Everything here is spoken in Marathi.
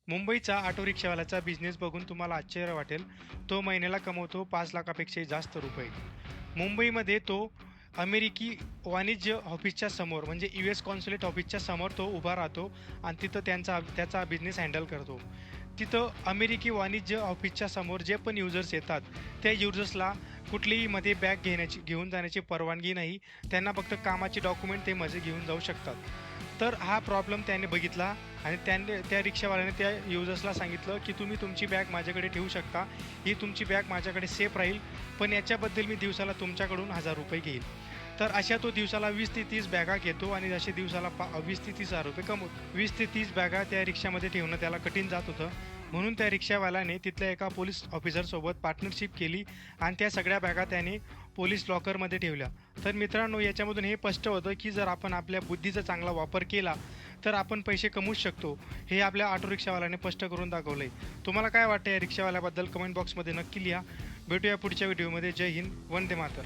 मुंबईचा ऑटो रिक्षावाल्याचा बिझनेस बघून तुम्हाला आश्चर्य वाटेल. तो महिन्याला कमवतो 5,00,000पेक्षाही जास्त रुपये. मुंबईमध्ये तो अमेरिकी वाणिज्य ऑफिसच्या समोर म्हणजे US कॉन्सुलेट ऑफिसच्या समोर तो उभा राहतो आणि तिथं त्याचा बिझनेस हँडल करतो. तिथं अमेरिकी वाणिज्य ऑफिसच्या समोर जे पण युजर्स येतात, त्या युजर्सला कुठलीही मध्ये बॅग घेऊन जाण्याची परवानगी नाही. त्यांना फक्त कामाचे डॉक्युमेंट ते मध्ये घेऊन जाऊ शकतात. तर हा प्रॉब्लेम त्याने बघितला आणि त्या रिक्षावाल्याने त्या युजर्सला सांगितलं, की तुम्ही तुमची बॅग माझ्याकडे ठेवू शकता. ही तुमची बॅग माझ्याकडे सेफ राहील, पण याच्याबद्दल मी दिवसाला तुमच्याकडून ₹1000 घेईल. तर अशा तो दिवसाला 20 ते 30 बॅगा घेतो आणि असे दिवसाला 20 ते 30,000 कमवतो. 20 ते 30 बॅगा त्या रिक्षामध्ये ठेवणं त्याला कठीण जात होतं. म्हणून त्या रिक्षावाल्याने तिथल्या एका पोलीस ऑफिसरसोबत पार्टनरशिप केली आणि त्या सगळ्या बॅगा त्याने पोलीस लॉकरमध्ये ठेवल्या. तर मित्रांनो, याच्यामधून हे स्पष्ट होतं, की जर आपण आपल्या बुद्धीचा चांगला वापर केला, तर आपण पैसे कमवूच शकतो. हे आपल्या ऑटो रिक्षावाल्याने स्पष्ट करून दाखवलंय. तुम्हाला काय वाटतं या रिक्षावाल्याबद्दल? कमेंट बॉक्समध्ये नक्की लिहा. भेटूया पुढच्या व्हिडिओमध्ये. जय हिंद, वंदे मातरम.